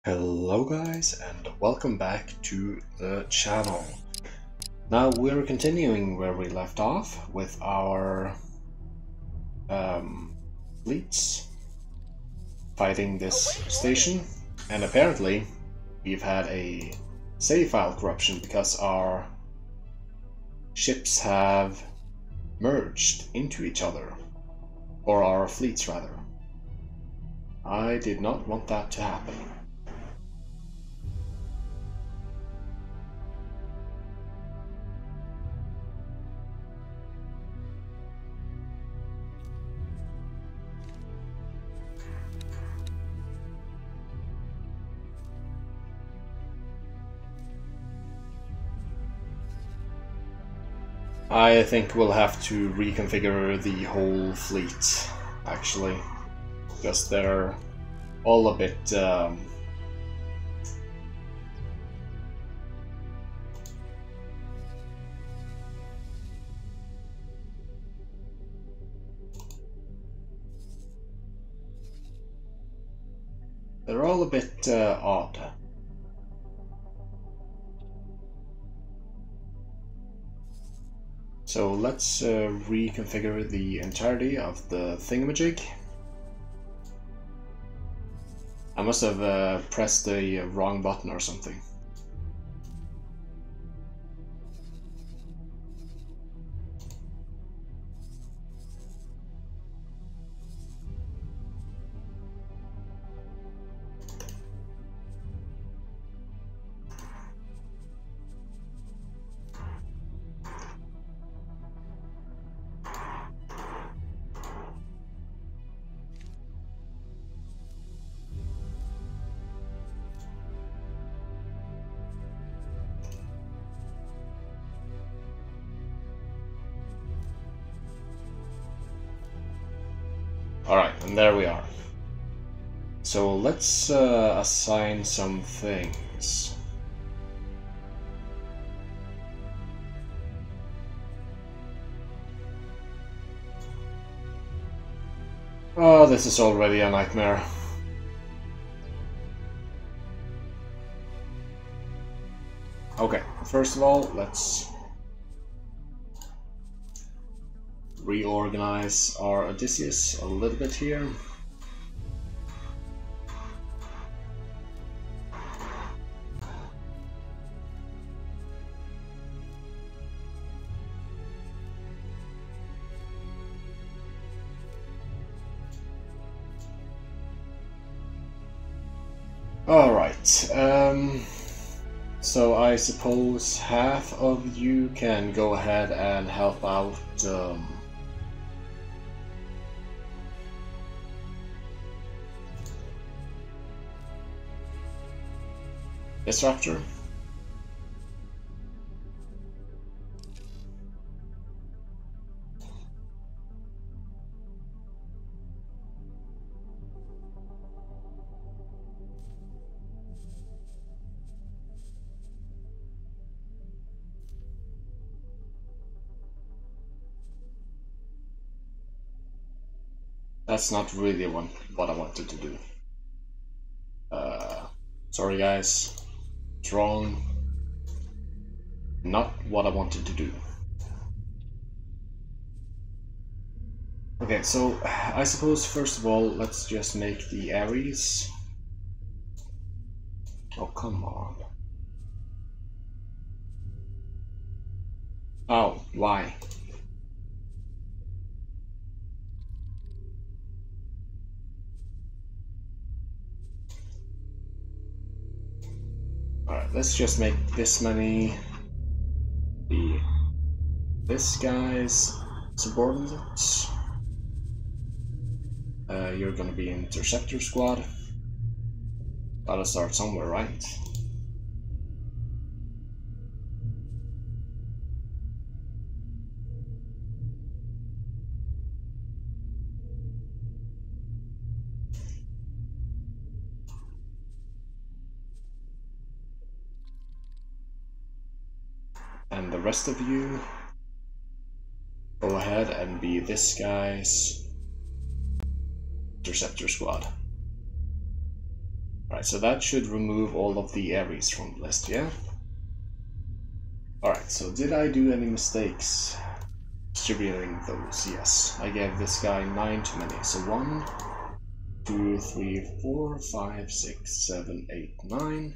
Hello guys and welcome back to the channel. Now we're continuing where we left off with our fleets fighting this station, and apparently we've had a save file corruption because our ships have merged into each other, or our fleets rather. I did not want that to happen. I think we'll have to reconfigure the whole fleet, actually, because they're all a bit odd. So let's reconfigure the entirety of the thingamajig. I must have pressed the wrong button or something. Alright, and there we are. So let's assign some things. Oh, this is already a nightmare. Okay, first of all, let's reorganize our Odysseus a little bit here. Alright, so I suppose half of you can go ahead and help out Disruptor. That's not really what I wanted to do. Sorry guys, it's wrong. Not what I wanted to do. Okay, so I suppose first of all, let's just make the Ares. Oh, come on. Oh, why? Alright, let's just make this many be this guy's subordinates. You're gonna be Interceptor Squad. Gotta start somewhere, right? And the rest of you, go ahead and be this guy's Interceptor Squad. Alright, so that should remove all of the Aries from the list, yeah? Alright, so did I do any mistakes distributing those? Yes, I gave this guy 9 too many. So 1, 2, 3, 4, 5, 6, 7, 8, 9.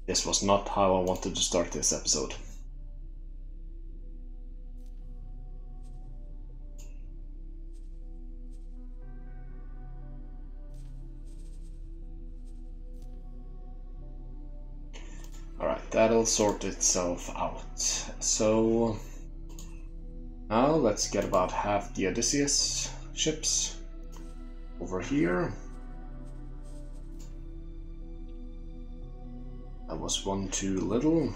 This was not how I wanted to start this episode. Alright, that'll sort itself out. So now let's get about half the Odysseus ships over here. That was one too little.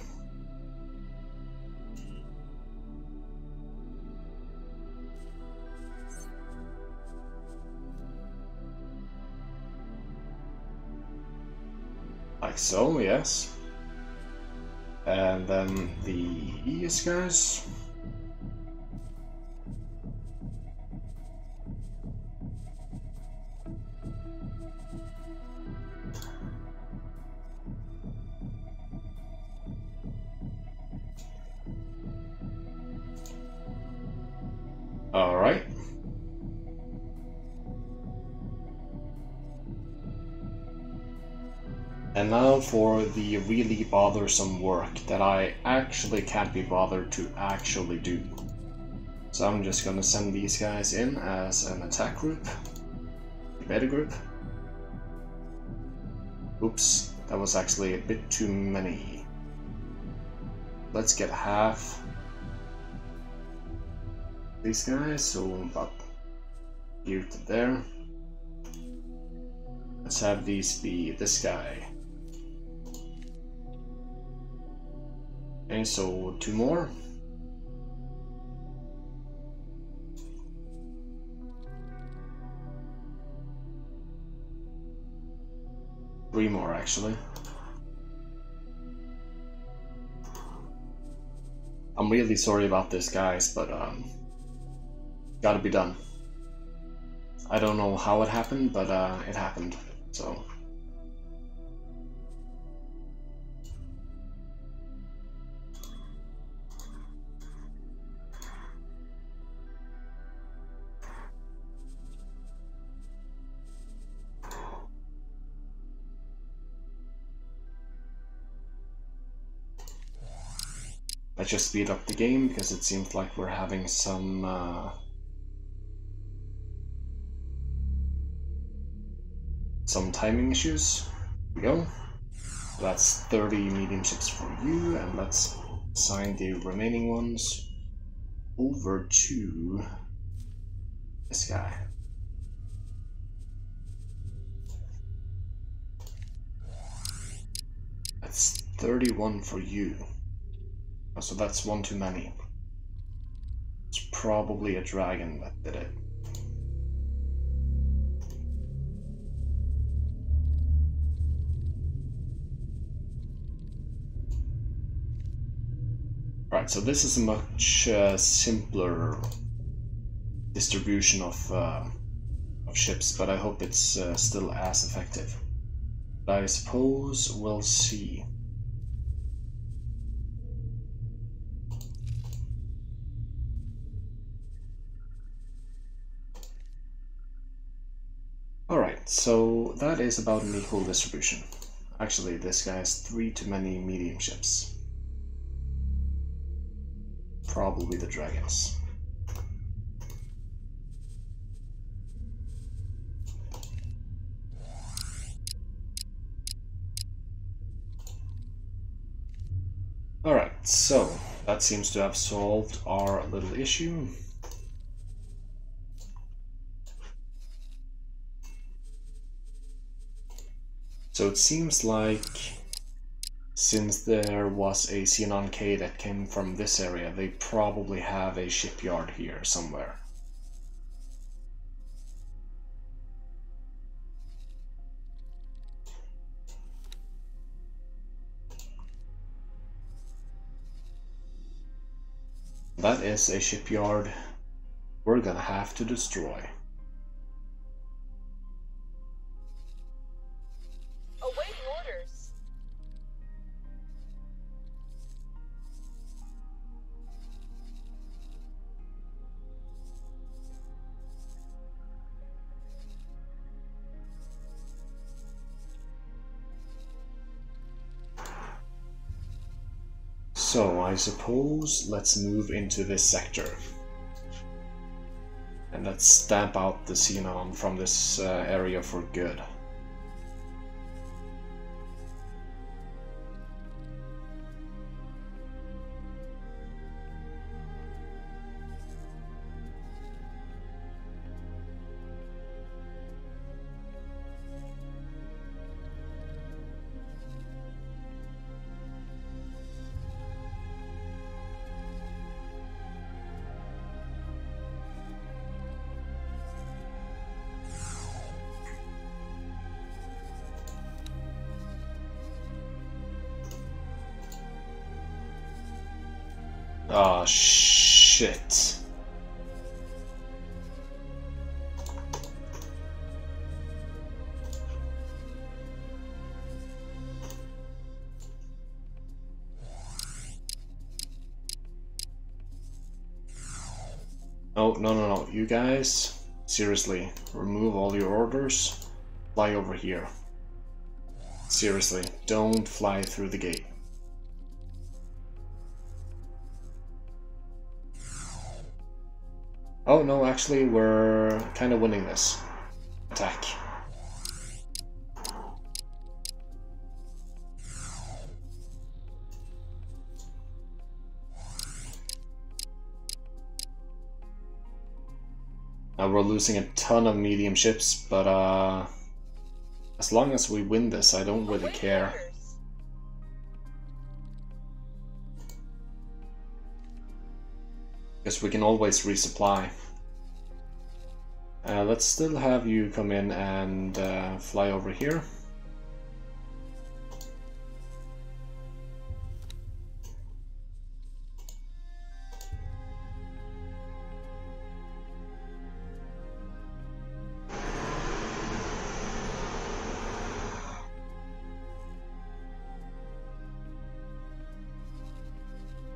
Like so, yes. And then these guys. Alright. And now for the really bothersome work that I actually can't be bothered to actually do. So I'm just gonna send these guys in as an attack group, a beta group. Oops, that was actually a bit too many. Let's get half these guys, so about here to there. Let's have these be this guy. Okay, so 2 more. Three more, actually. I'm really sorry about this, guys, but gotta be done. I don't know how it happened, but it happened, so. Let's just speed up the game because it seems like we're having some timing issues. Here we go. That's 30 medium ships for you, and let's assign the remaining ones over to this guy. That's 31 for you. So that's 1 too many. It's probably a dragon that did it. Right, so this is a much simpler distribution of ships, but I hope it's still as effective. But I suppose we'll see. Alright, so that is about an equal distribution. Actually, this guy has 3 too many medium ships. Probably the dragons. Alright, so that seems to have solved our little issue. So it seems like since there was a Xenon K that came from this area, they probably have a shipyard here somewhere. That is a shipyard we're gonna have to destroy. So I suppose let's move into this sector. And let's stamp out the xenon from this area for good. Ah, shit. Oh, no. You guys, seriously, remove all your orders. Fly over here. Seriously, don't fly through the gate. Oh no, actually we're kind of winning this. Attack. Now we're losing a ton of medium ships, but as long as we win this, I don't really care. Because we can always resupply. Let's still have you come in and fly over here.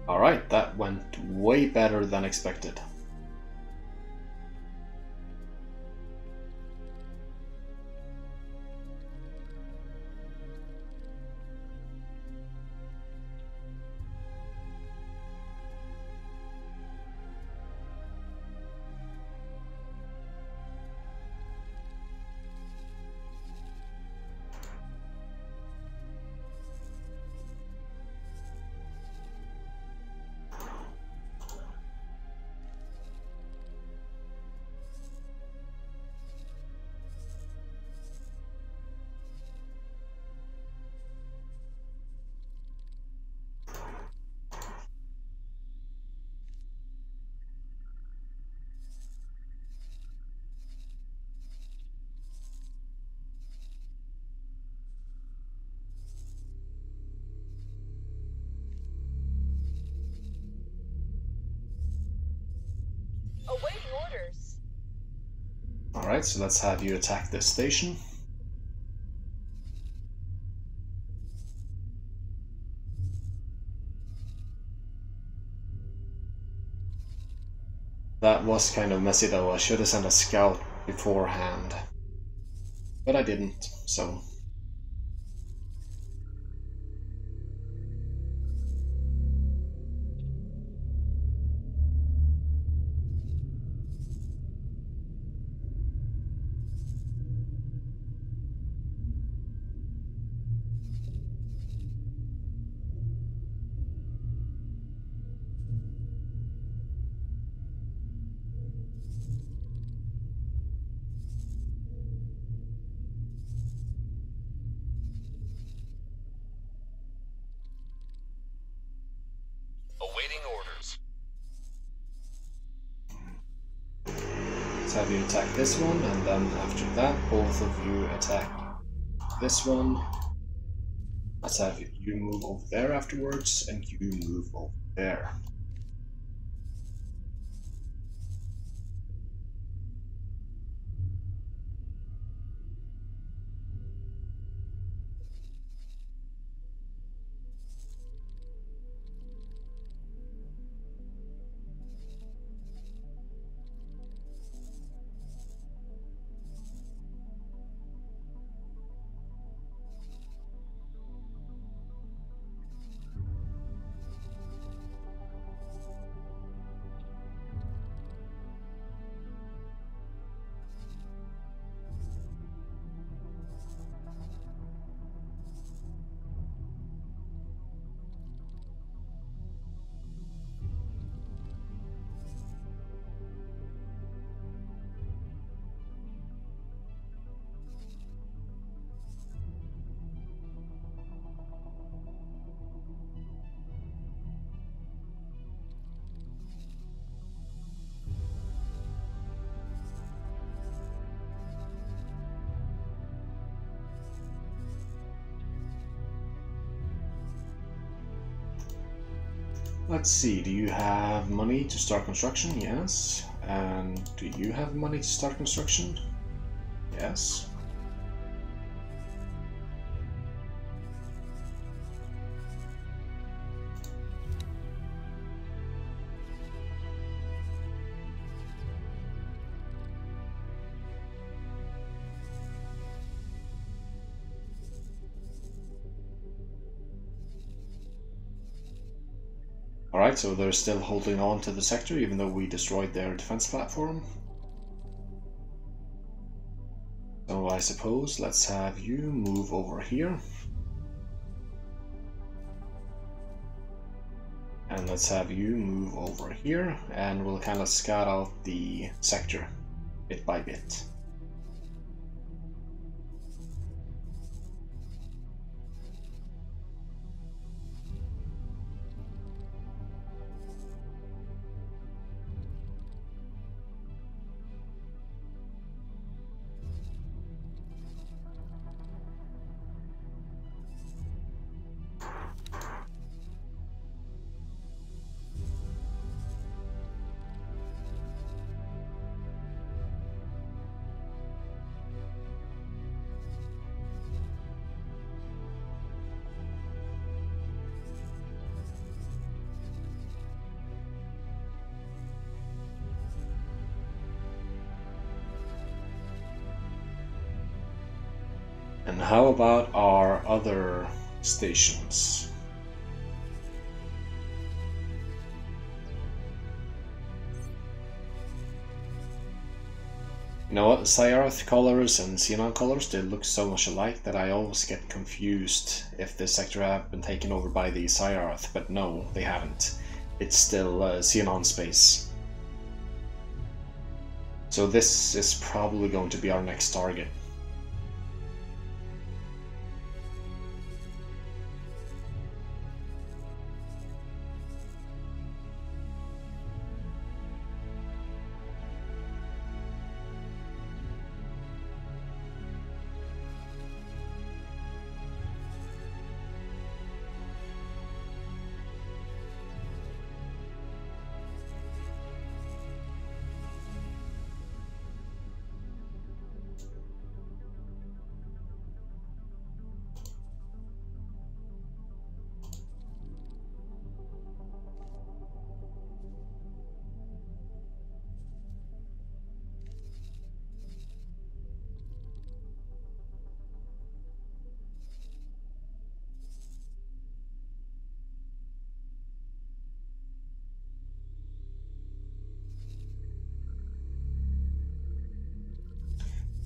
Alright, that went way better than expected. Awaiting orders. Alright, so let's have you attack this station. That was kind of messy though, I should have sent a scout beforehand. But I didn't, so... Awaiting orders. Let's have you attack this one, and then after that, both of you attack this one. Let's have you move over there afterwards, and you move over there. Let's see, do you have money to start construction? Yes. And do you have money to start construction? Yes. Alright, so they're still holding on to the sector even though we destroyed their defense platform. So I suppose let's have you move over here. And let's have you move over here, and we'll kind of scout out the sector bit by bit. And how about our other stations? You know what, Cyarth colors and Xenon colors, they look so much alike that I always get confused if this sector have been taken over by the Cyarth, but no, they haven't. It's still Xenon space. So this is probably going to be our next target.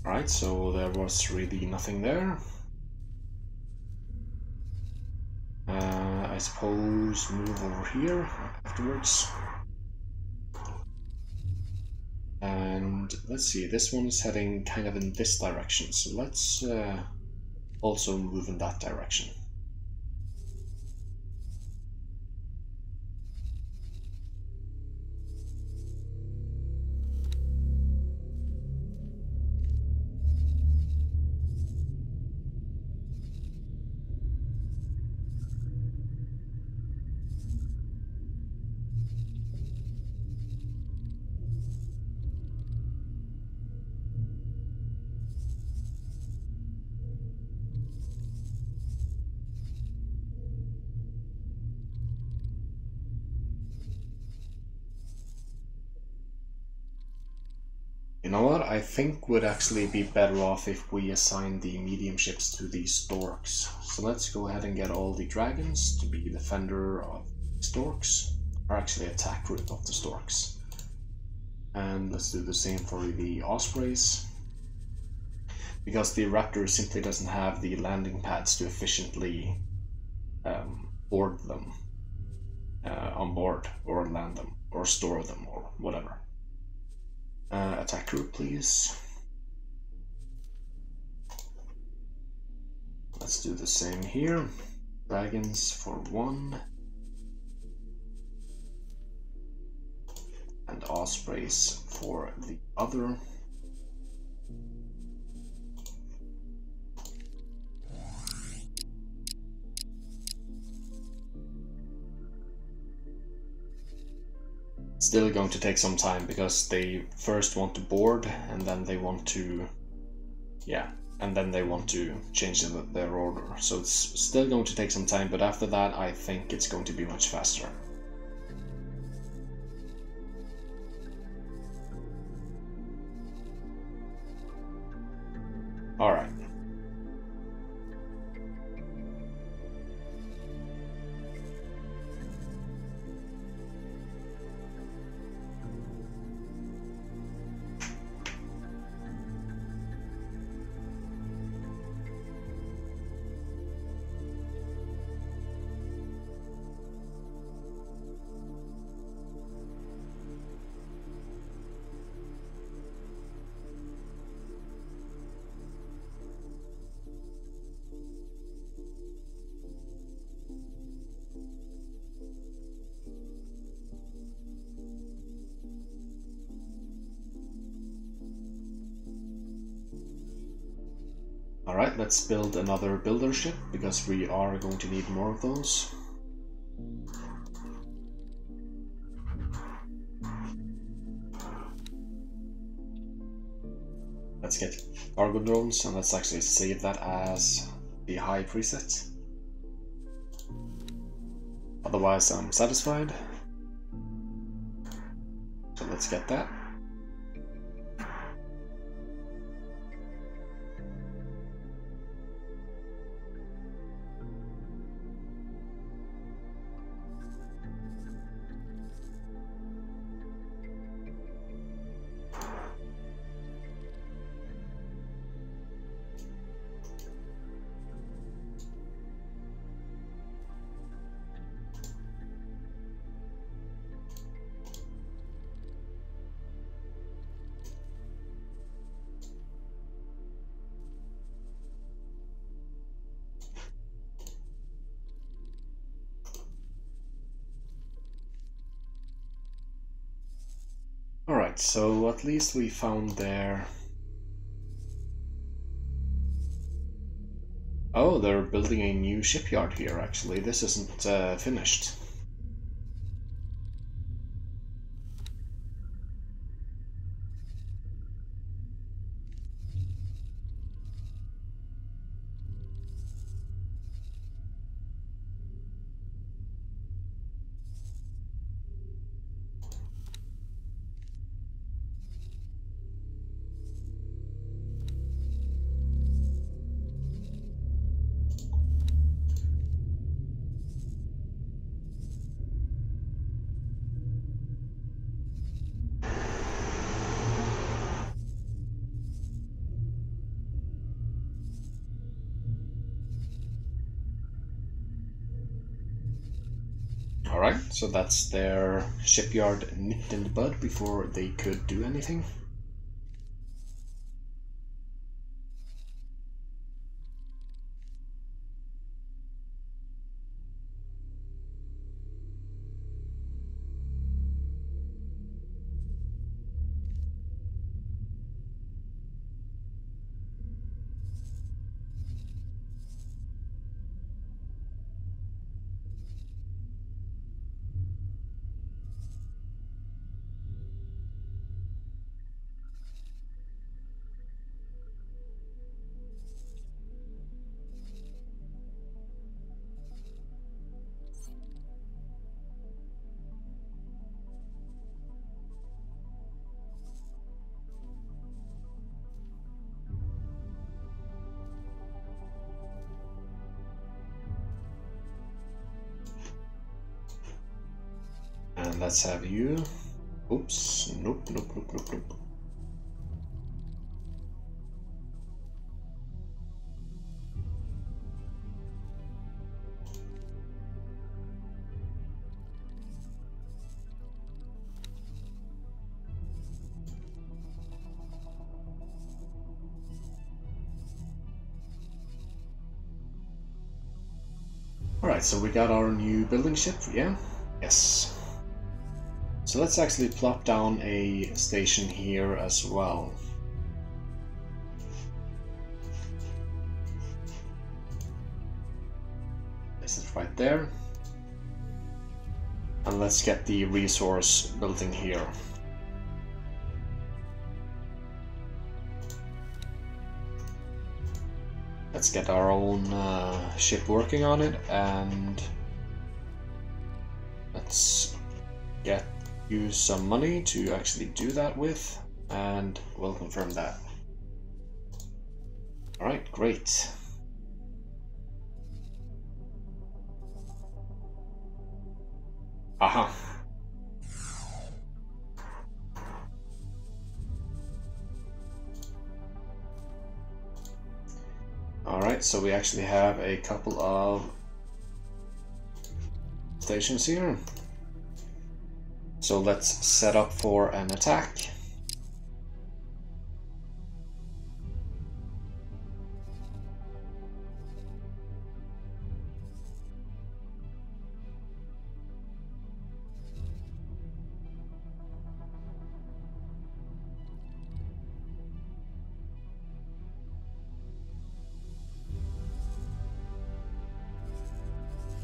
Alright, so there was really nothing there. I suppose move over here afterwards. And let's see, this one is heading kind of in this direction, so let's also move in that direction. You know what, I think would actually be better off if we assign the medium ships to the storks. So let's go ahead and get all the dragons to be defender of storks, or actually attack group of the storks. And let's do the same for the ospreys, because the raptor simply doesn't have the landing pads to efficiently board them on board, or land them, or store them, or whatever. Attack group, please. Let's do the same here. Dragons for 1. And ospreys for the other. still going to take some time because they first want to board and then they want to, yeah, and then they want to change their order. So it's still going to take some time, but after that I think it's going to be much faster. Alright. Alright, let's build another builder ship, because we are going to need more of those. Let's get cargo drones, and let's actually save that as the high preset. Otherwise I'm satisfied. So let's get that. Alright, so at least we found their... Oh, they're building a new shipyard here actually. This isn't finished. Alright, so that's their shipyard nipped in the bud before they could do anything. And let's have you. Oops, nope. Alright, so we got our new building ship, yeah? Yes. So let's actually plop down a station here as well. This is right there. And let's get the resource building here. Let's get our own ship working on it, and let's use some money to actually do that with, and we'll confirm that. Alright, great. Aha. Alright, so we actually have a couple of stations here. So let's set up for an attack.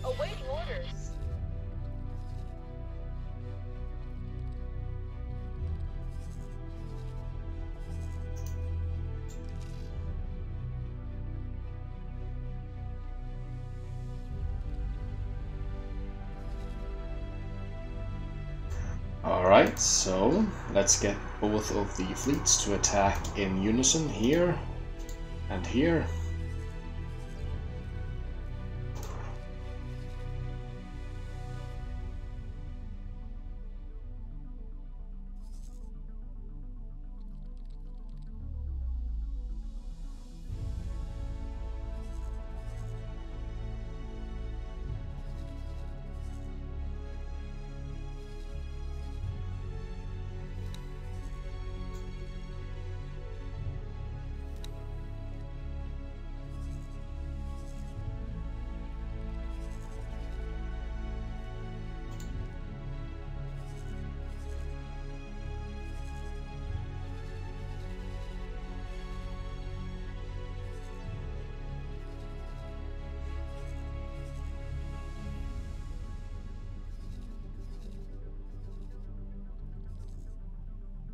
Awaiting orders. Alright, so let's get both of the fleets to attack in unison here and here.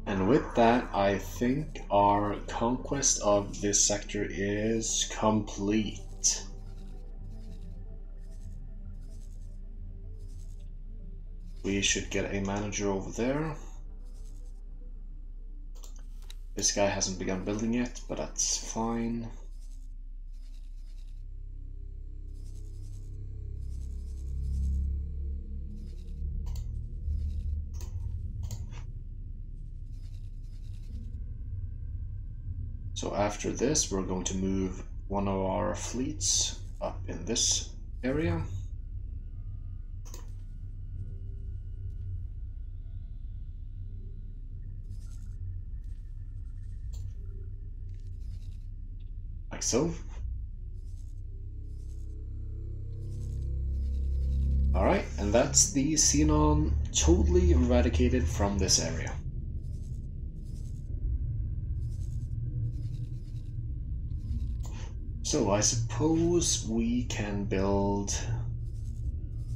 And with that, I think our conquest of this sector is complete. We should get a manager over there. This guy hasn't begun building yet, but that's fine. So after this, we're going to move one of our fleets up in this area. Like so. Alright, and that's the Xenon totally eradicated from this area. So I suppose we can build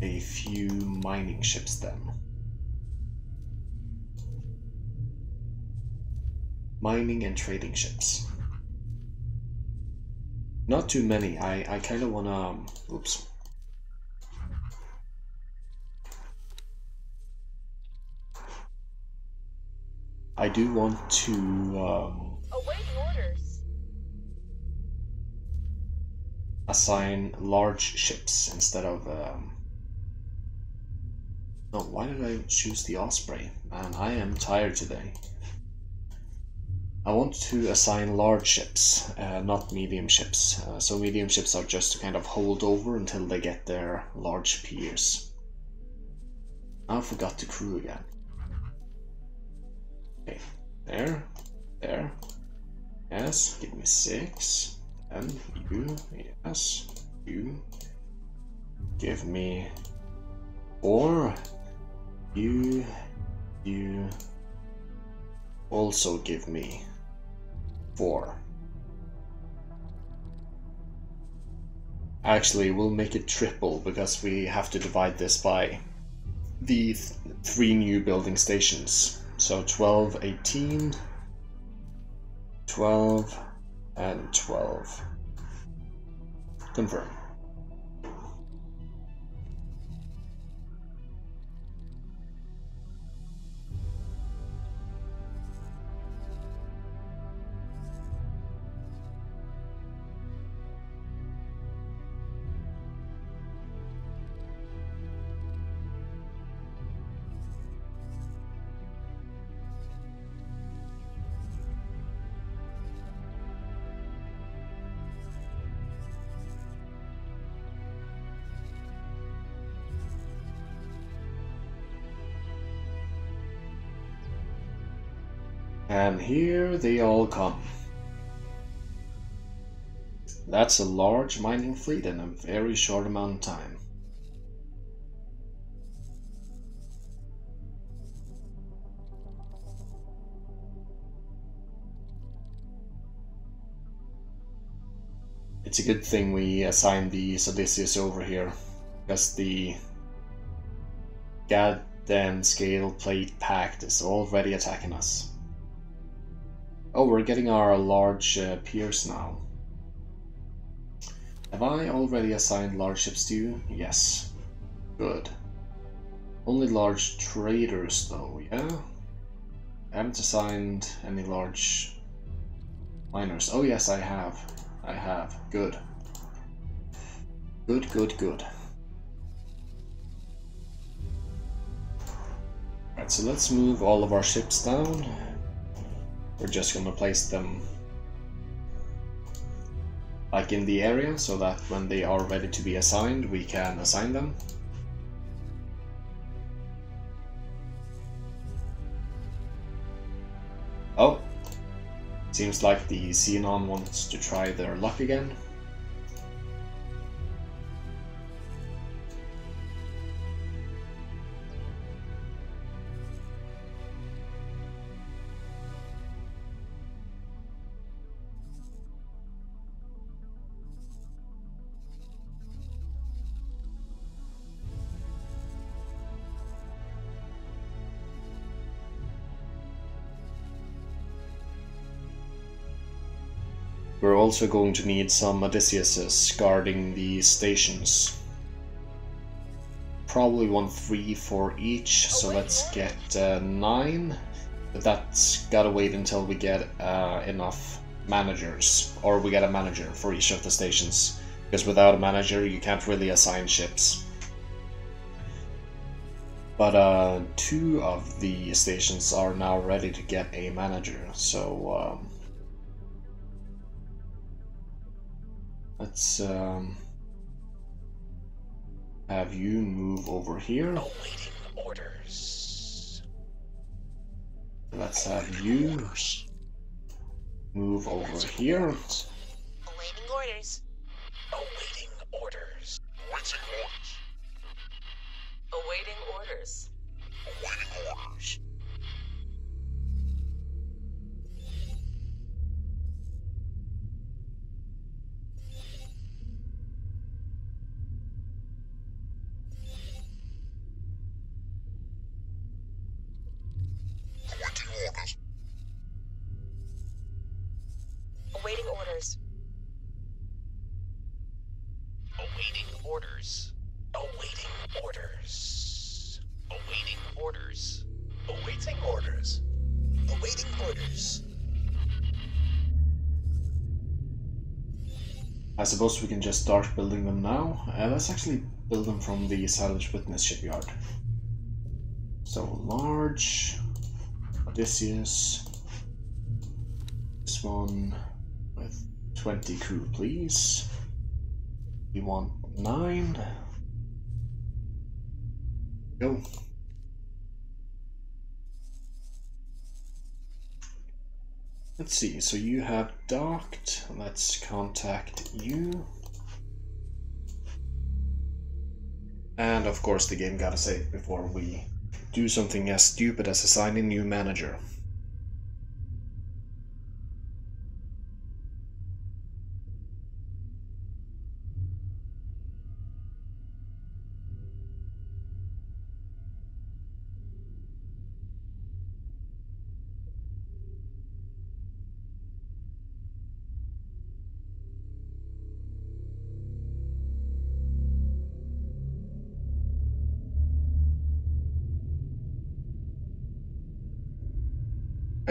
a few mining ships then. Mining and trading ships. Not too many. I kind of wanna... Oops. I do want to... Awaiting orders. assign large ships instead of no, why did I choose the Osprey? Man, I am tired today. I want to assign large ships, not medium ships. So medium ships are just to kind of hold over until they get their large peers. I forgot the crew again. Okay, there, yes, give me 6. And you, yes, you, give me 4, you also give me 4. Actually, we'll make it triple because we have to divide this by the 3 new building stations. So 12, 18, 12, and 12. Confirm. And here they all come. That's a large mining fleet in a very short amount of time. It's a good thing we assigned the Odysseus over here, because the goddamn scale plate pact is already attacking us. Oh, we're getting our large piers now. Have I already assigned large ships to you? Yes. Good. Only large traders though, yeah? I haven't assigned any large miners. Oh yes, I have. I have. Good. Good, good, good. Right, so let's move all of our ships down. We're just gonna place them like in the area, so that when they are ready to be assigned, we can assign them. Oh, seems like the Xenon wants to try their luck again. We're also going to need some Odysseus guarding the stations. Probably want 3 for each, so let's get 9. But that's gotta wait until we get enough managers, or we get a manager for each of the stations. Because without a manager you can't really assign ships. But 2 of the stations are now ready to get a manager, so let's have you move over here. Awaiting orders. Let's have you move over here. Awaiting orders. Awaiting orders. Waiting orders. Awaiting orders. Awaiting orders. Awaiting orders. Awaiting orders. Awaiting orders. Awaiting orders. Awaiting orders. Awaiting orders. I suppose we can just start building them now. Let's actually build them from the Salvage Witness shipyard. So large Odysseus. This one with 20 crew, please. We want 9. Go. Let's see, so you have docked. Let's contact you. And of course the game gotta save before we do something as stupid as assigning new manager.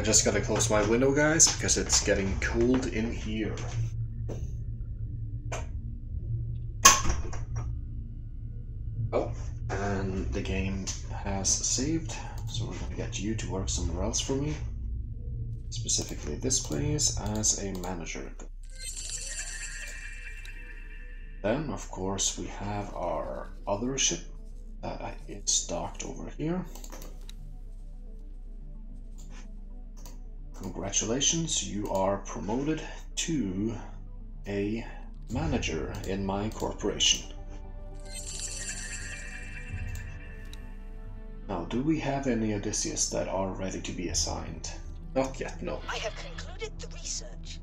I just gotta close my window, guys, because it's getting cold in here. Oh, and the game has saved, so we're gonna get you to work somewhere else for me. Specifically this place as a manager. Then, of course, we have our other ship that is docked over here. Congratulations, you are promoted to a manager in my corporation. Now, do we have any Odysseus that are ready to be assigned? Not yet, no. I have concluded the research.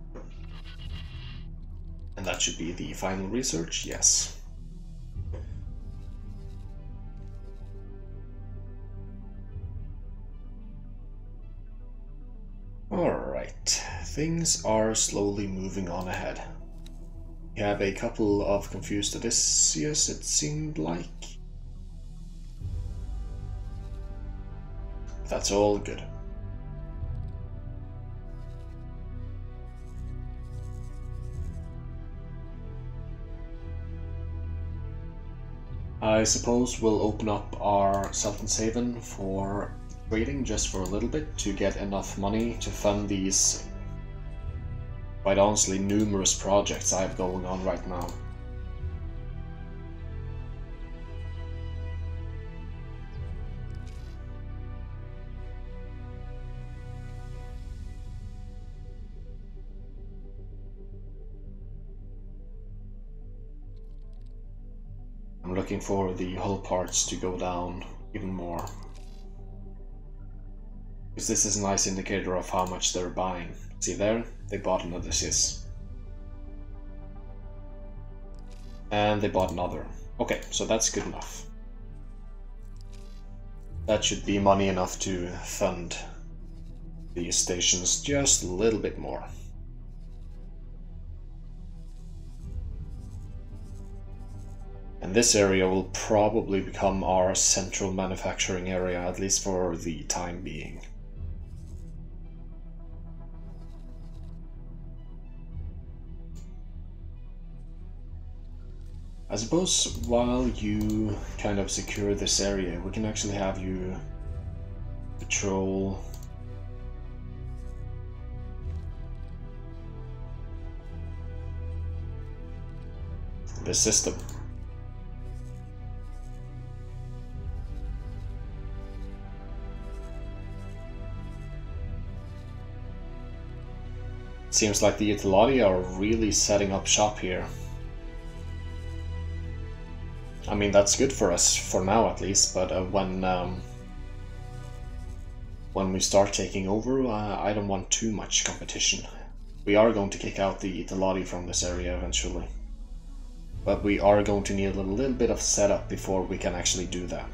And that should be the final research, yes. Alright, things are slowly moving on ahead. We have a couple of confused Odysseus, it seemed like. That's all good. I suppose we'll open up our Sultan's Haven for trading just for a little bit to get enough money to fund these, quite honestly, numerous projects I have going on right now. I'm looking for the hull parts to go down even more, because this is a nice indicator of how much they're buying. See there? They bought an Odysseus. And they bought another. Okay, so that's good enough. That should be money enough to fund these stations just a little bit more. And this area will probably become our central manufacturing area, at least for the time being. I suppose while you kind of secure this area, we can actually have you patrol the system. Seems like the Italati are really setting up shop here. I mean, that's good for us, for now at least, but when we start taking over, I don't want too much competition. We are going to kick out the Italati from this area eventually. But we are going to need a little bit of setup before we can actually do that.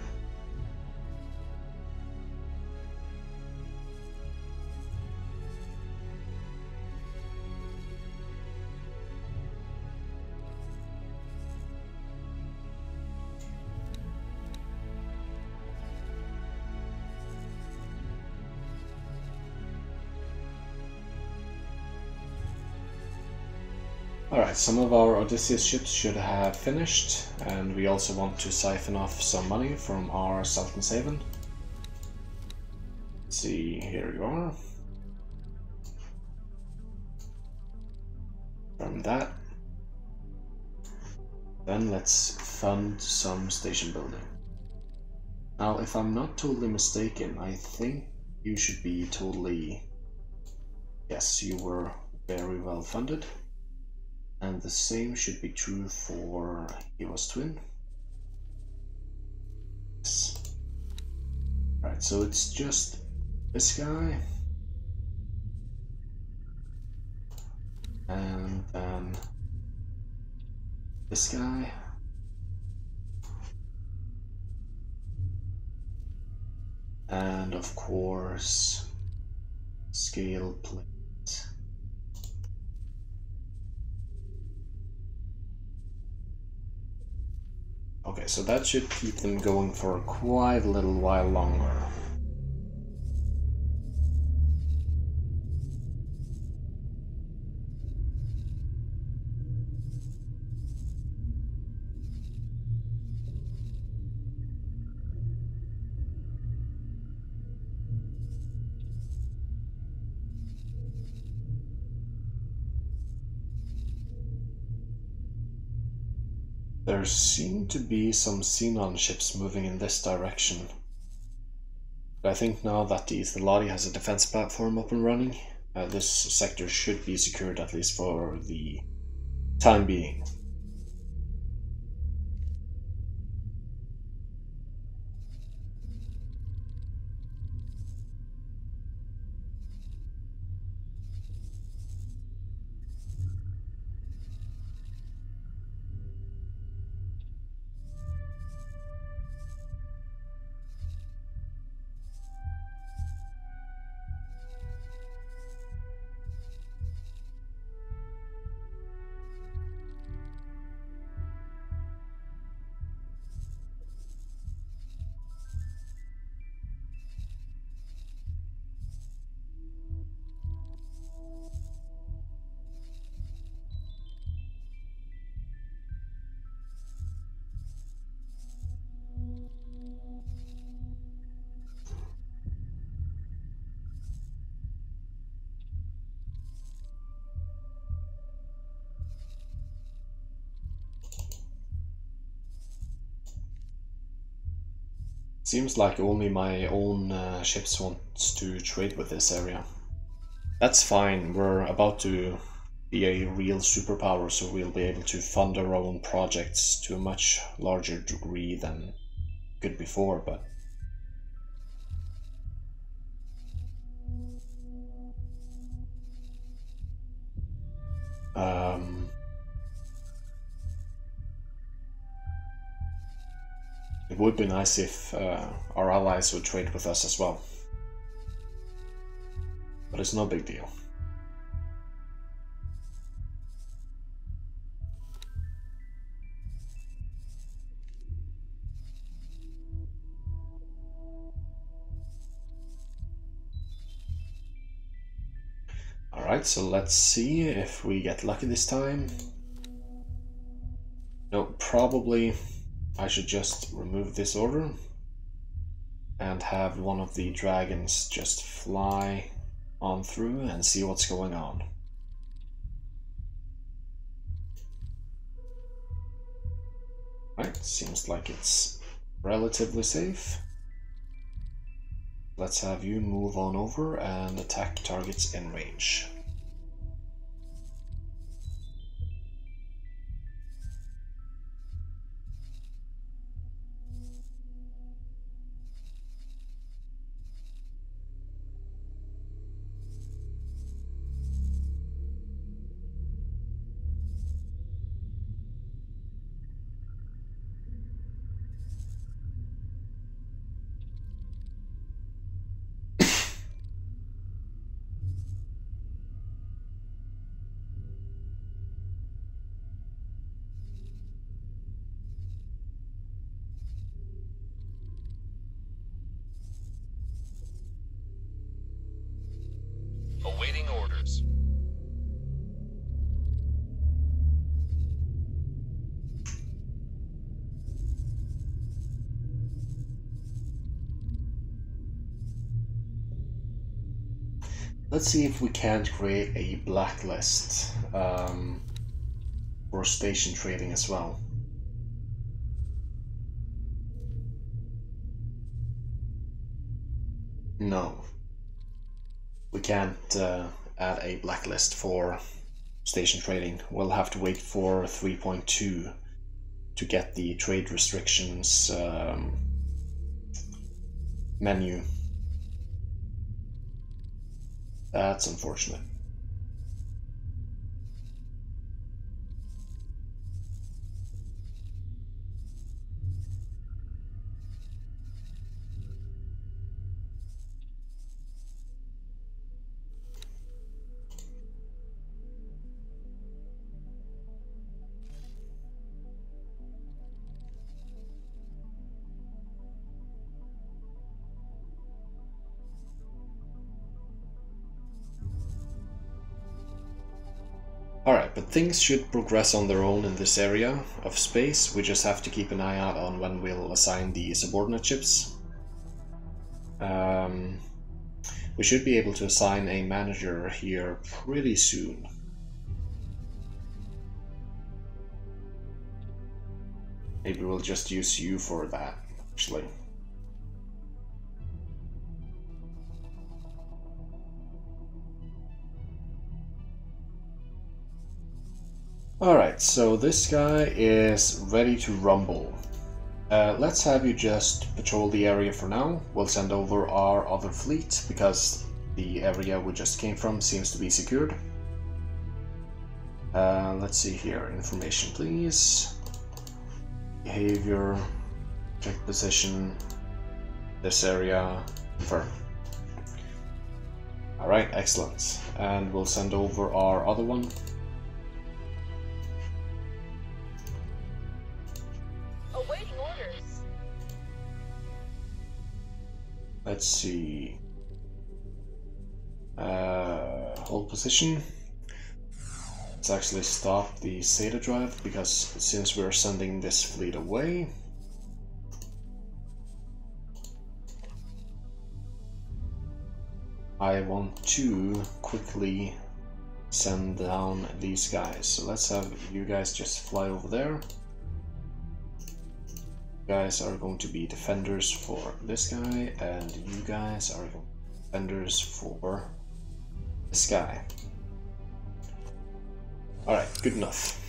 Alright, some of our Odysseus ships should have finished, and we also want to siphon off some money from our Sultan's Haven. Let's see, here you are. From that, then let's fund some station building. Now, if I'm not totally mistaken, I think you should be totally... Yes, you were very well funded. And the same should be true for Eva's twin. Yes. Alright, so it's just this guy. And then this guy. And of course, scale plate. Okay, so that should keep them going for quite a little while longer. There seem to be some Xenon ships moving in this direction. But I think now that the Stellati has a defense platform up and running, this sector should be secured, at least for the time being. Seems like only my own ships want to trade with this area. That's fine, we're about to be a real superpower, so we'll be able to fund our own projects to a much larger degree than could before, but it would be nice if our allies would trade with us as well. But it's no big deal. Alright, so let's see if we get lucky this time. No, probably I should just remove this order and have one of the dragons just fly on through and see what's going on. Right, seems like it's relatively safe. Let's have you move on over and attack targets in range. Awaiting orders. Let's see if we can't create a blacklist for station trading as well. No. We can't add a blacklist for station trading. We'll have to wait for 3.2 to get the trade restrictions menu. That's unfortunate. Alright, but things should progress on their own in this area of space. We just have to keep an eye out on when we'll assign the subordinate ships. We should be able to assign a manager here pretty soon. Maybe we'll just use you for that, actually. Alright, so this guy is ready to rumble. Let's have you just patrol the area for now. We'll send over our other fleet, because the area we just came from seems to be secured. Let's see here. Information, please. Behavior. Check position. This area. Confirm. Alright, excellent. And we'll send over our other one. Awaiting orders. Let's see. Hold position. Let's actually stop the SATA drive, because since we're sending this fleet away, I want to quickly send down these guys. So let's have you guys just fly over there. You guys are going to be defenders for this guy, and you guys are defenders for this guy. Alright, good enough.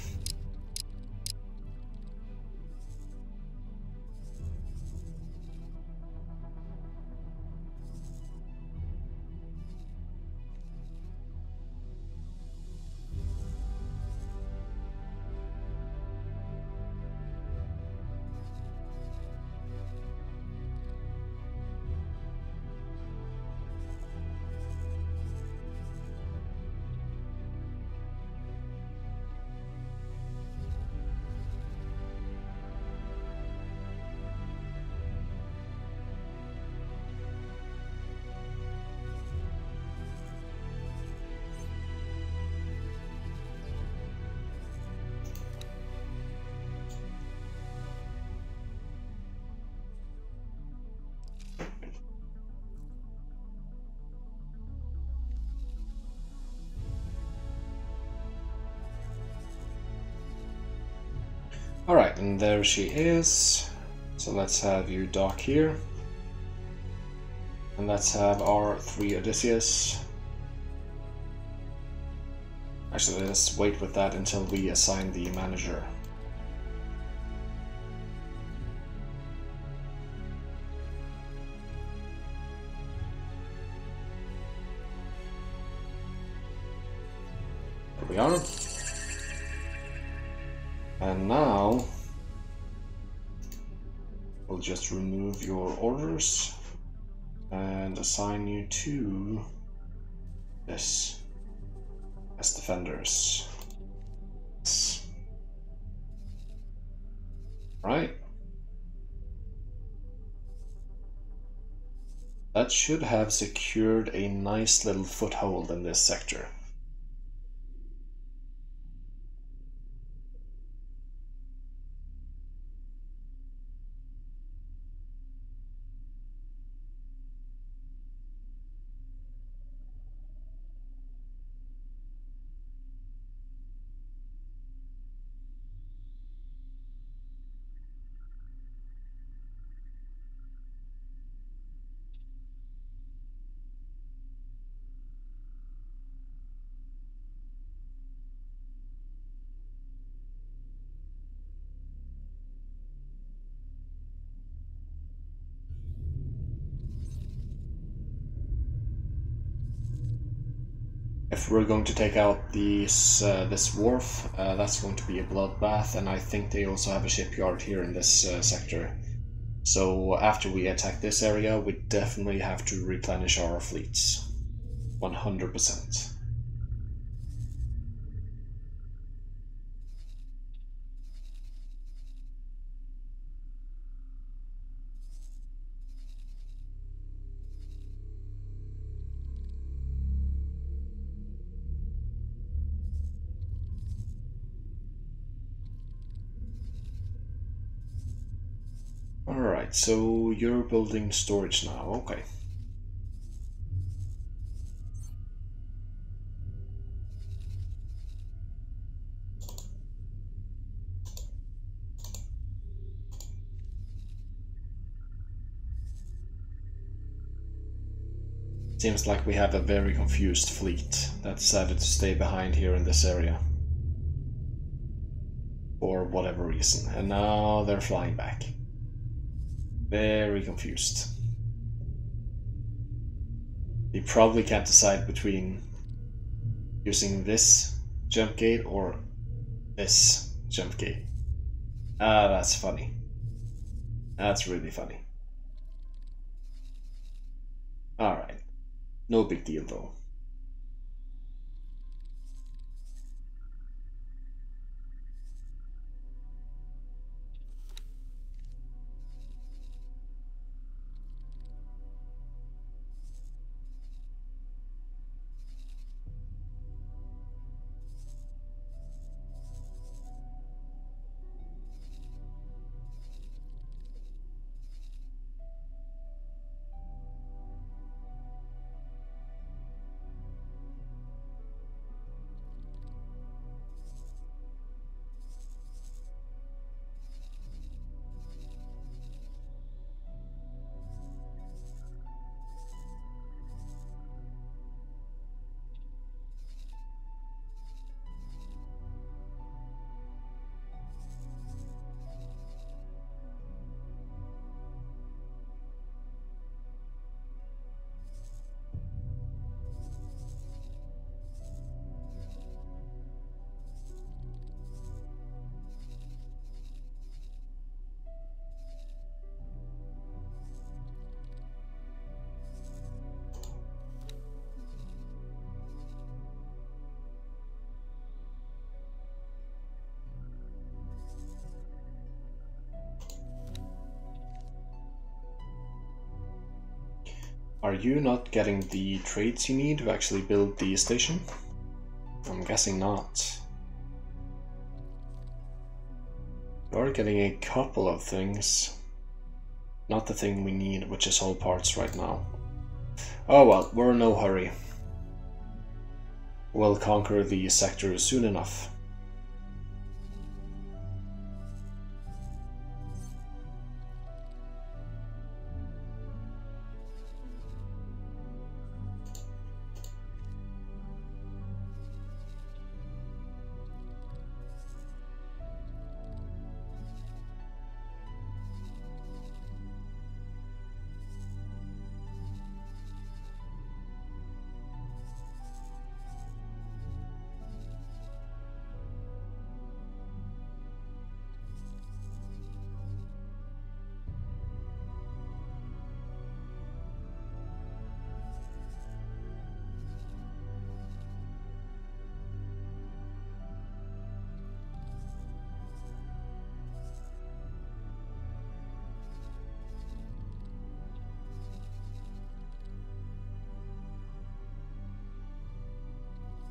Alright, and there she is. So let's have you dock here. And let's have our 3 Odysseus. Actually, let's wait with that until we assign the manager. Here we are. And now we'll just remove your orders and assign you to this as defenders. Right. That should have secured a nice little foothold in this sector. If we're going to take out this wharf, that's going to be a bloodbath, and I think they also have a shipyard here in this sector. So after we attack this area, we definitely have to replenish our fleets. 100%. Alright, so you're building storage now, okay. Seems like we have a very confused fleet that decided to stay behind here in this area. For whatever reason. And now they're flying back. Very confused. They probably can't decide between using this jump gate or this jump gate. Ah, that's funny. That's really funny. Alright. No big deal though. Are you not getting the trades you need to actually build the station? I'm guessing not. You are getting a couple of things. Not the thing we need, which is all parts right now. Oh well, we're in no hurry. We'll conquer the sector soon enough.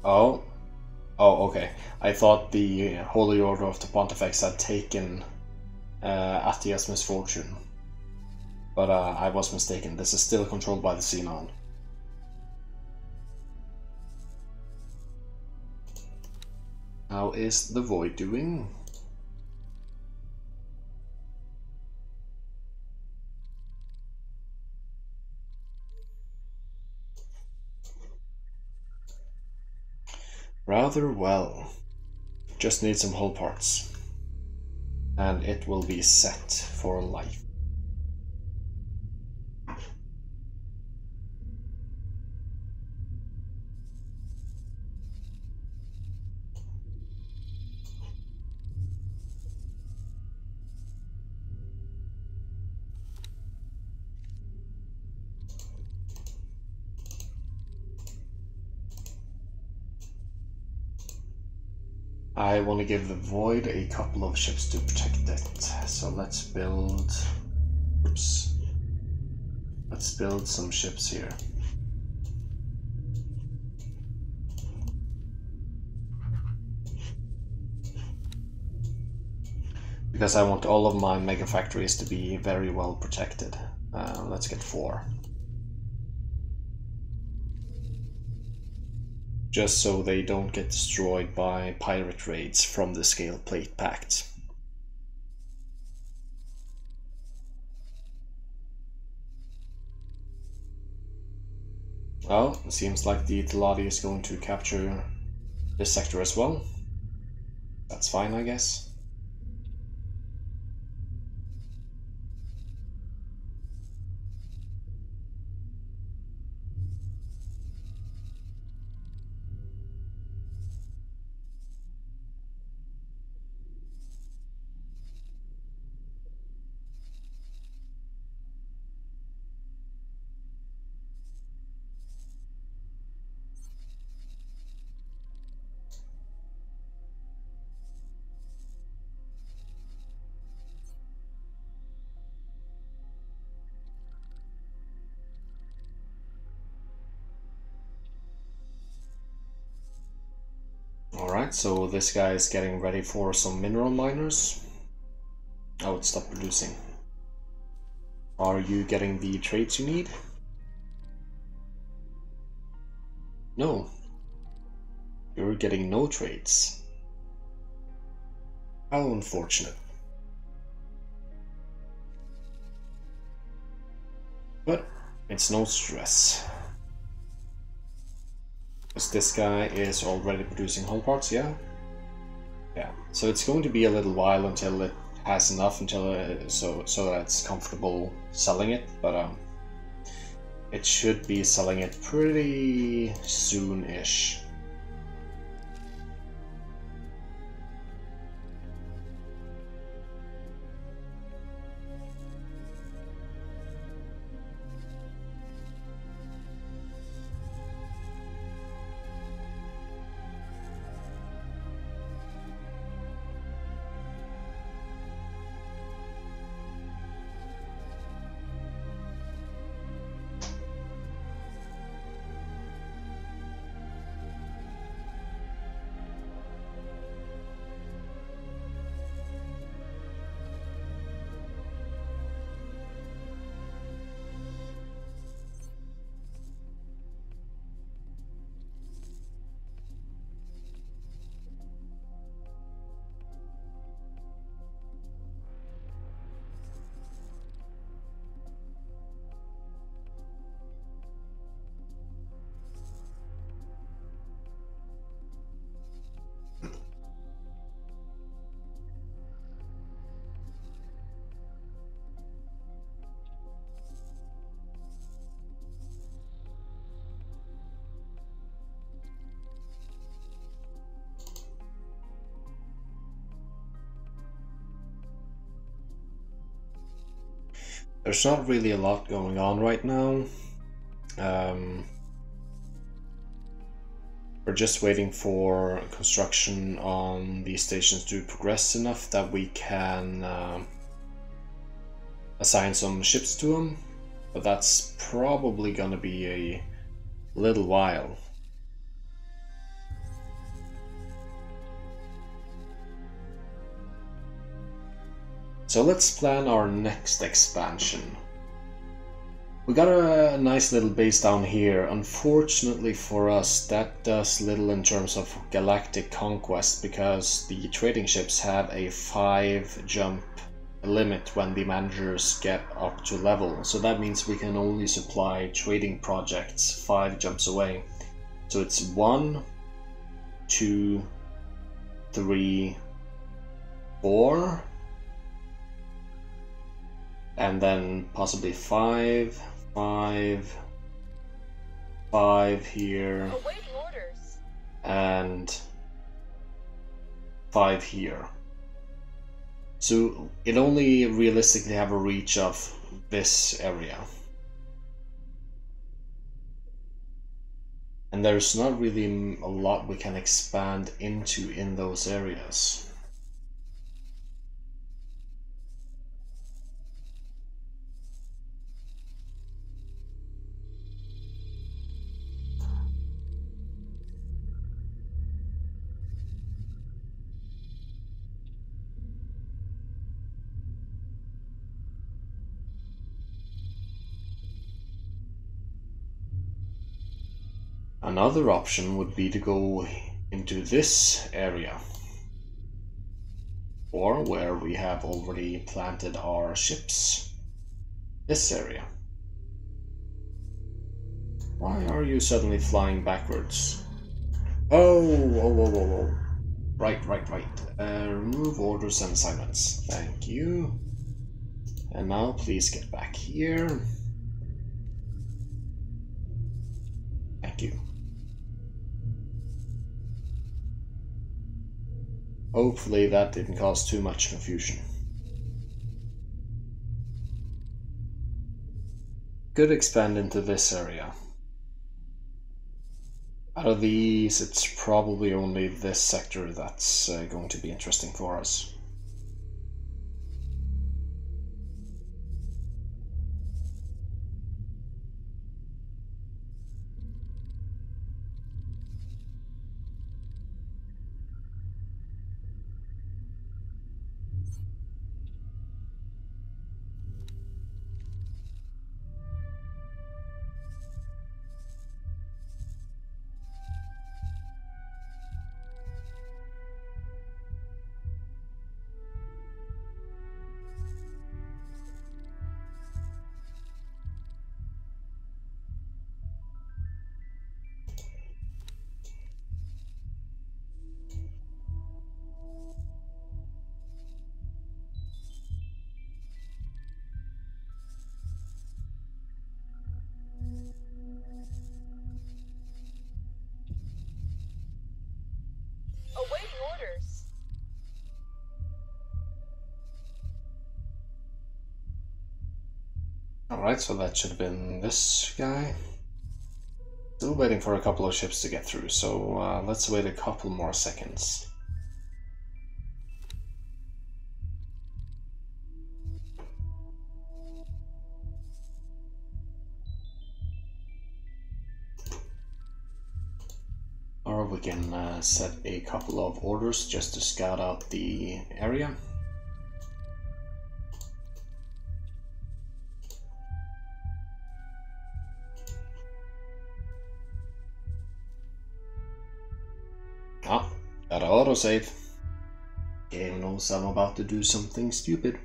Oh. Oh, okay. I thought the Holy Order of the Pontifex had taken Attia's misfortune. But I was mistaken. This is still controlled by the Xenon. How is the Void doing? Rather well. Just need some hull parts. And it will be set for life. I want to give the Void a couple of ships to protect it. So let's build... Oops. Let's build some ships here. Because I want all of my mega factories to be very well protected. Let's get 4. Just so they don't get destroyed by pirate raids from the Scale Plate Pact. Well, it seems like the Teladi is going to capture this sector as well. That's fine, I guess. Alright, so this guy is getting ready for some mineral miners. Oh, it stopped producing. Are you getting the trades you need? No. You're getting no trades. How unfortunate. But it's no stress. Because this guy is already producing hull parts, yeah? Yeah, so it's going to be a little while until it has enough, so that it's comfortable selling it, but it should be selling it pretty soon-ish. There's not really a lot going on right now. We're just waiting for construction on these stations to progress enough that we can assign some ships to them, but that's probably gonna be a little while. So let's plan our next expansion. We got a nice little base down here. Unfortunately for us, that does little in terms of galactic conquest because the trading ships have a 5 jump limit when the managers get up to level. So that means we can only supply trading projects 5 jumps away. So it's 1, 2, 3, 4, and then possibly 5, 5 here, Awaiting orders. and 5 here. So it only realistically have a reach of this area. And there's not really a lot we can expand into in those areas. Another option would be to go into this area, or where we have already planted our ships, this area. Why are you suddenly flying backwards? Oh. Right. Remove orders and assignments. Thank you. And now please get back here. Thank you. Hopefully that didn't cause too much confusion. Could expand into this area. Out of these, it's probably only this sector that's going to be interesting for us. Awaiting orders. Alright, so that should have been this guy. Still waiting for a couple of ships to get through, so let's wait a couple more seconds. Or we can set a couple of orders just to scout out the area. Ah, gotta autosave. Game knows I'm about to do something stupid.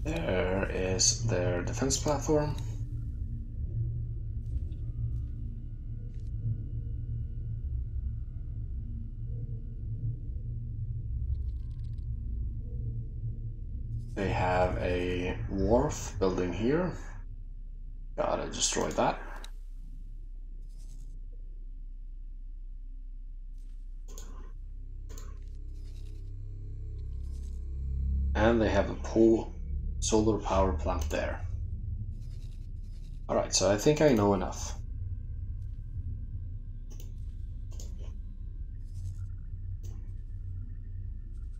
There is their defense platform. They have a wharf building here. Gotta destroy that. And they have a solar power plant there. Alright, so I think I know enough.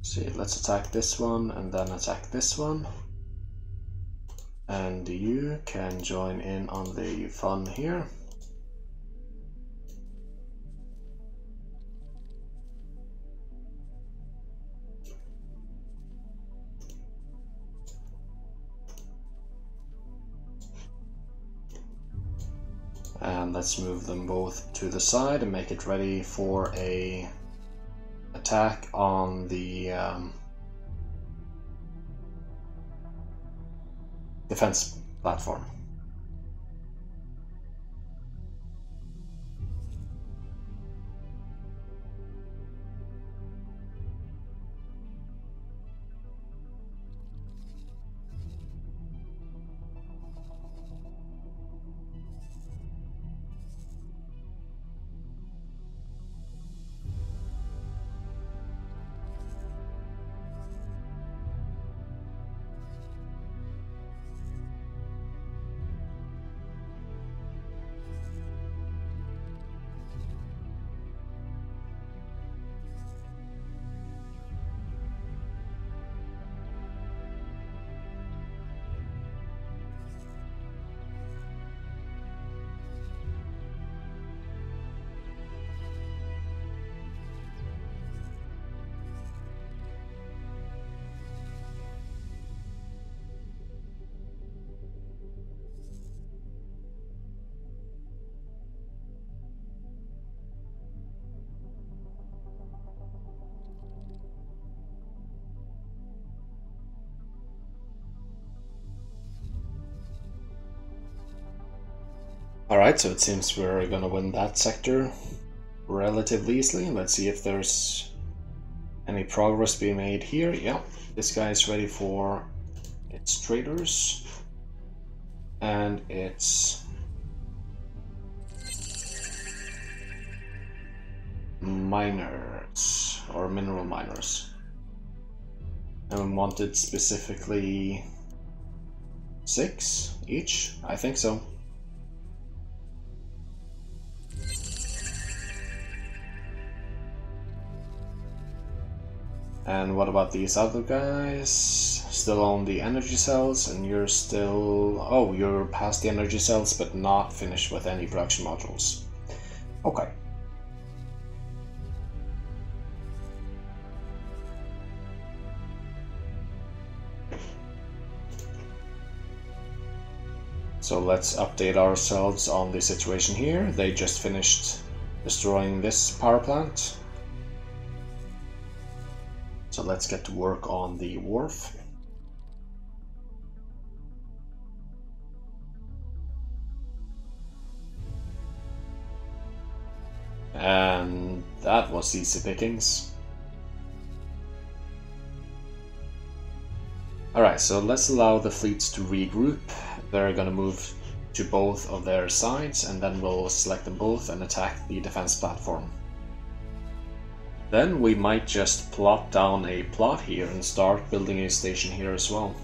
See, let's attack this one and then attack this one. And you can join in on the fun here. And let's move them both to the side and make it ready for a attack on the defense platform. Alright, so it seems we're gonna win that sector relatively easily. Let's see if there's any progress being made here. Yeah, this guy is ready for its traders and its miners, or mineral miners. And we wanted specifically 6 each? I think so. And what about these other guys? Still on the energy cells, and you're still... Oh, you're past the energy cells, but not finished with any production modules. Okay. So let's update ourselves on the situation here. They just finished destroying this power plant. So let's get to work on the wharf. And that was easy pickings. Alright, so let's allow the fleets to regroup. They're gonna move to both of their sides, and then we'll select them both and attack the defense platform. Then we might just plot down a plot here and start building a station here as well.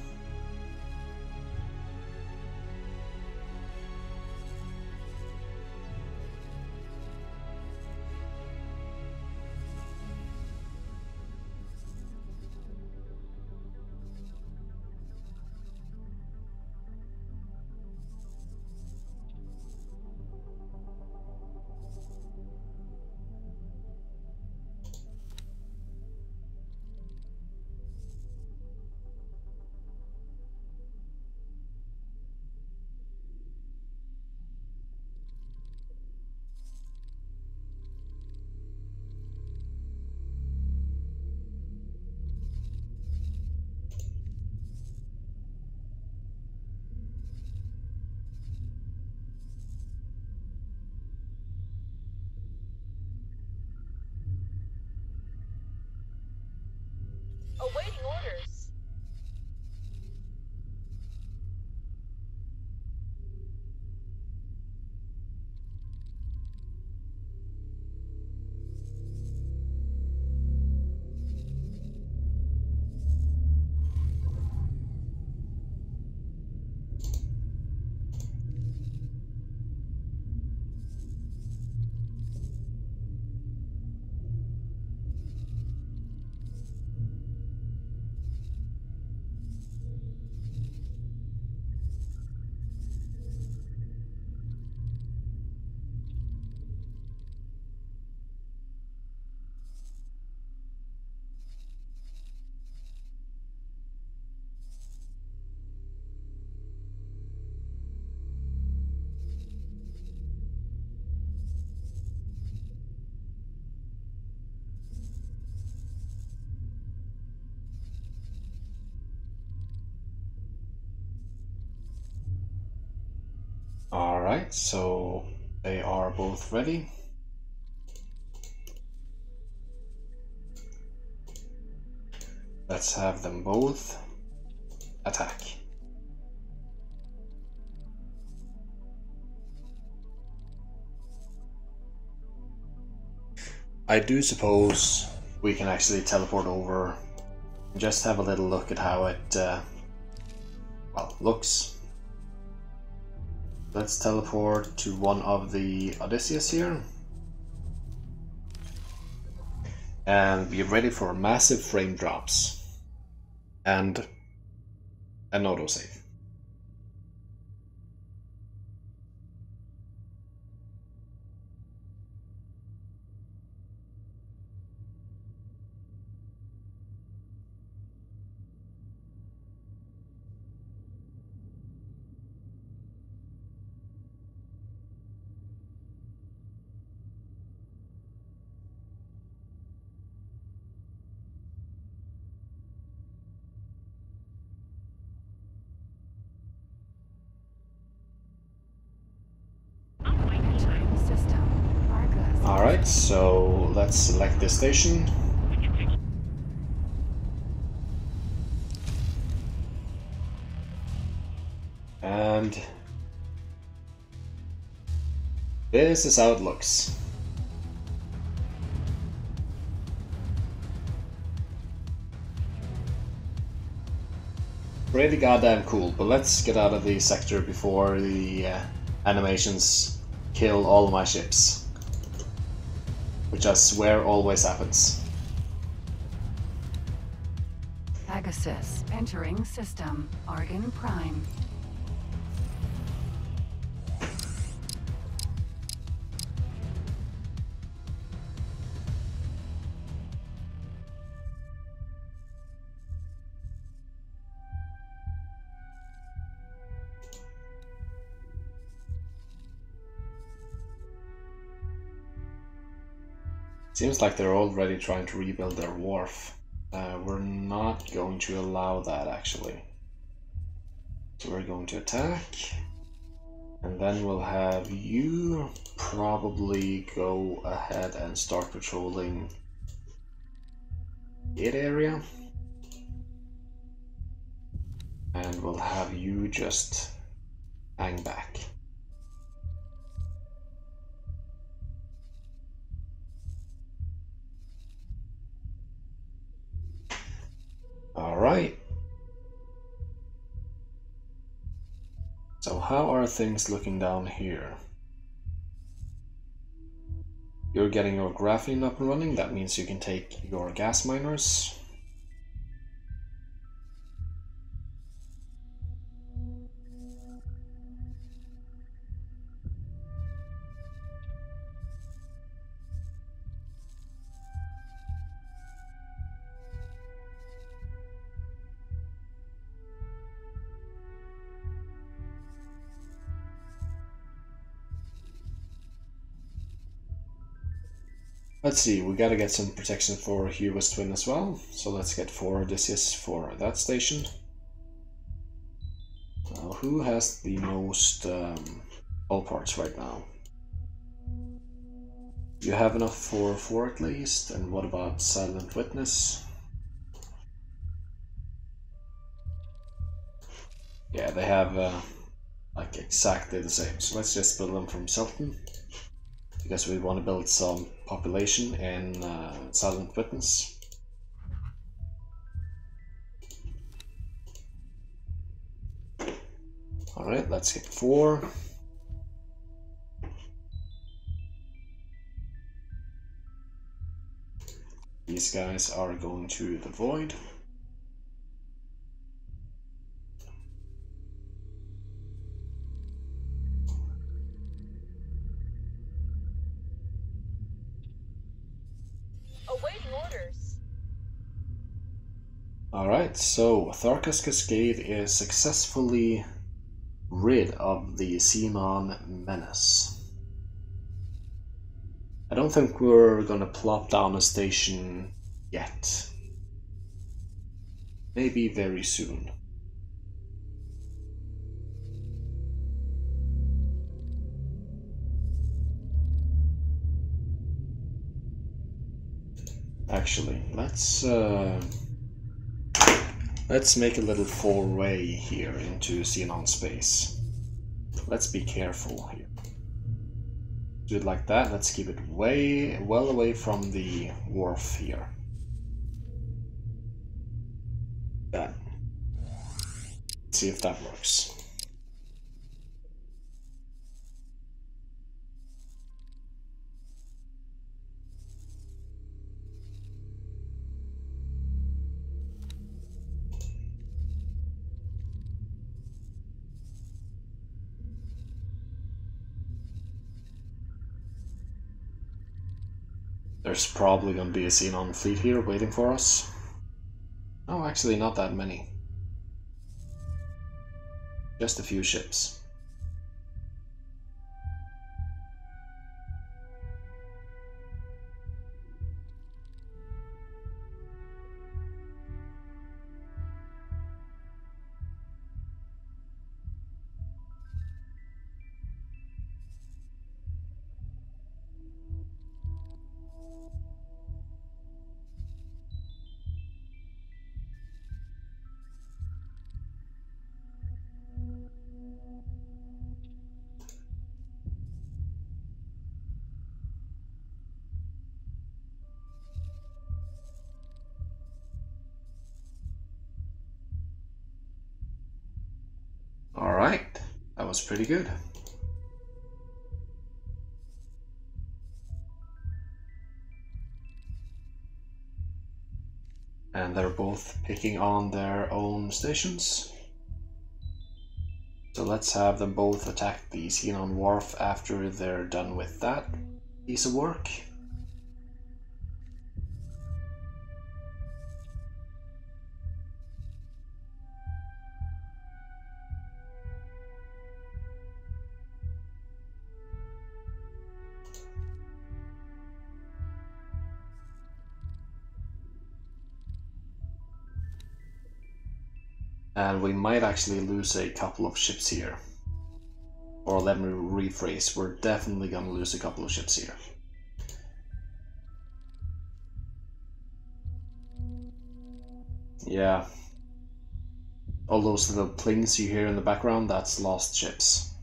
Alright, so they are both ready. Let's have them both attack. I do suppose we can actually teleport over and just have a little look at how it well, looks. Let's teleport to one of the Odysseus here. And be ready for massive frame drops. And an autosave. Alright, so let's select this station. And this is how it looks. Pretty goddamn cool, but let's get out of the sector before the animations kill all of my ships. Which I swear always happens. Pegasus entering system. Argon Prime. Seems like they're already trying to rebuild their wharf. We're not going to allow that, actually. So we're going to attack. And then we'll have you probably go ahead and start patrolling it area. And we'll have you just hang back. Alright. So how are things looking down here? You're getting your graphene up and running, that means you can take your gas miners. Let's see, we gotta get some protection for Hugo's twin as well, so let's get 4 Odysseus for that station. Now, who has the most hull parts right now? You have enough for 4 at least, and what about Silent Witness? Yeah, they have like exactly the same, so let's just build them from Sultan. Because we want to build some population in Silent Witness. Alright, let's get 4. These guys are going to the void. Alright, so Tharka's Cascade is successfully rid of the Seamon menace. I don't think we're gonna plop down a station yet. Maybe very soon. Actually, let's make a little foray here into Xenon space. Let's be careful here. Do it like that. Let's keep it well away from the wharf here. That. See if that works. There's probably going to be a Xenon fleet here waiting for us. Oh, actually not that many. Just a few ships. Alright, that was pretty good. And they're both picking on their own stations. So let's have them both attack the Xenon Wharf after they're done with that piece of work. And we might actually lose a couple of ships here. Or let me rephrase, we're definitely gonna lose a couple of ships here. Yeah. All those little plings you hear in the background, that's lost ships.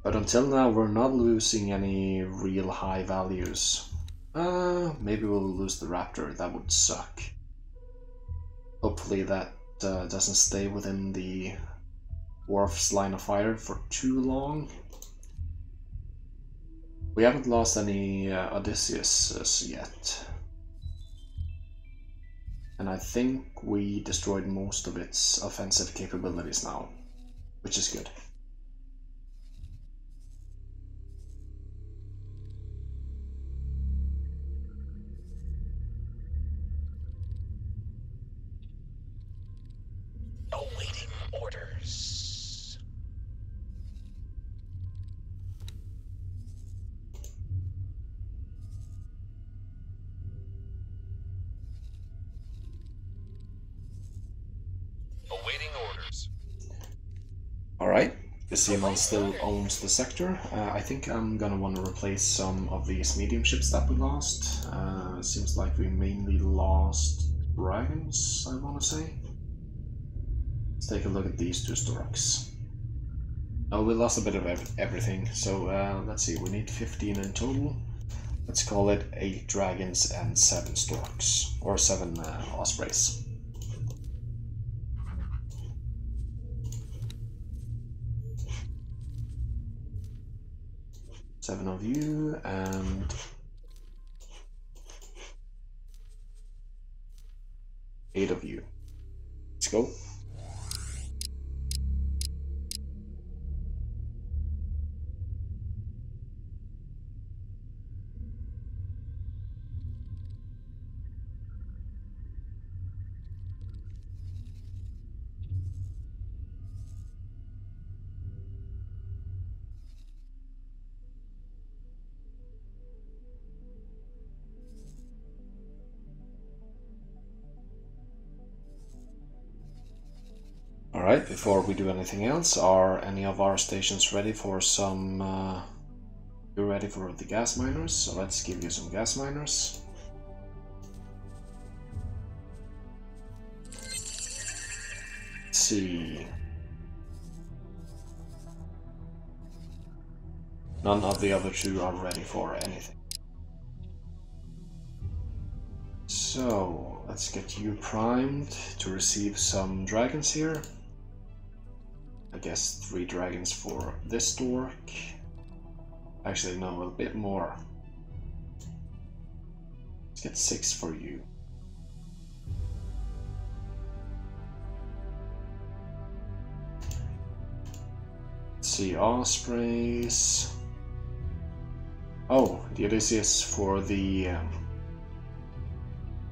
But until now we're not losing any real high values. Maybe we'll lose the Raptor, that would suck. Hopefully that doesn't stay within the wharf's line of fire for too long. We haven't lost any Odysseus yet. And I think we destroyed most of its offensive capabilities now, which is good. Awaiting orders. Awaiting orders. Alright, the Xenon still owns the sector. I think I'm gonna want to replace some of these medium ships that we lost. Seems like we mainly lost dragons, I want to say. Let's take a look at these two storks. Oh, we lost a bit of everything, so let's see, we need 15 in total. Let's call it 8 dragons and 7 storks, or 7 ospreys. Seven of you and 8 of you. Let's go. Alright, before we do anything else, are any of our stations ready for some... you're ready for the gas miners, so let's give you some gas miners. see. None of the other two are ready for anything. So, let's get you primed to receive some dragons here. I guess 3 dragons for this dork. Actually, no, a bit more. Let's get 6 for you. Let's see, ospreys. Oh, the Odysseus for the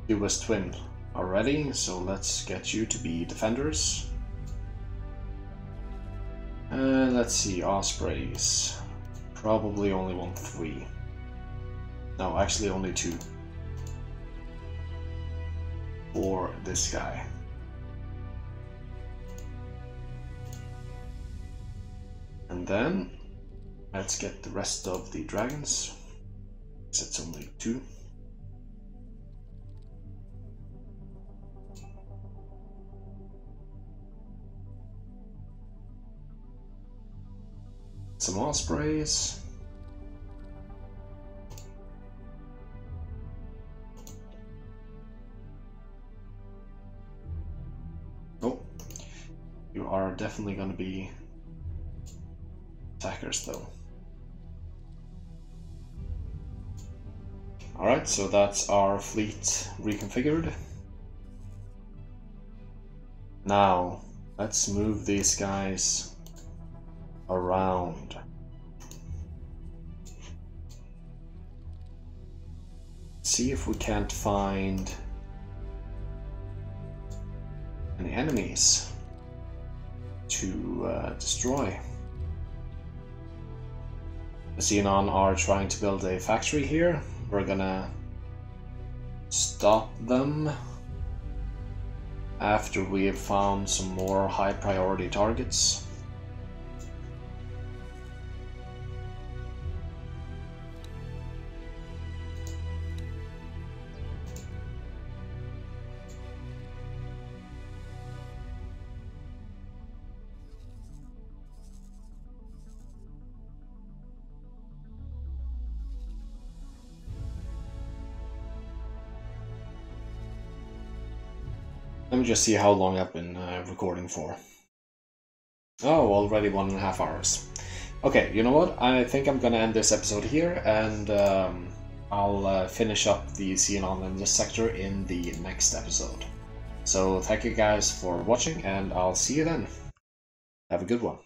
US twin already, so let's get you to be defenders. Let's see, ospreys. Probably only want 3. No, actually only 2. For this guy. And then let's get the rest of the dragons. It's only 2. Some ospreys. Oh, you are definitely going to be attackers though. Alright, so that's our fleet reconfigured. Now, let's move these guys around. See if we can't find any enemies to destroy. The Xenon are trying to build a factory here. We're gonna stop them after we have found some more high priority targets. Let me just see how long I've been recording for. Oh, already 1.5 hours. Okay, you know what? I think I'm gonna end this episode here, and I'll finish up the Xenon in this sector in the next episode. So thank you guys for watching, and I'll see you then. Have a good one.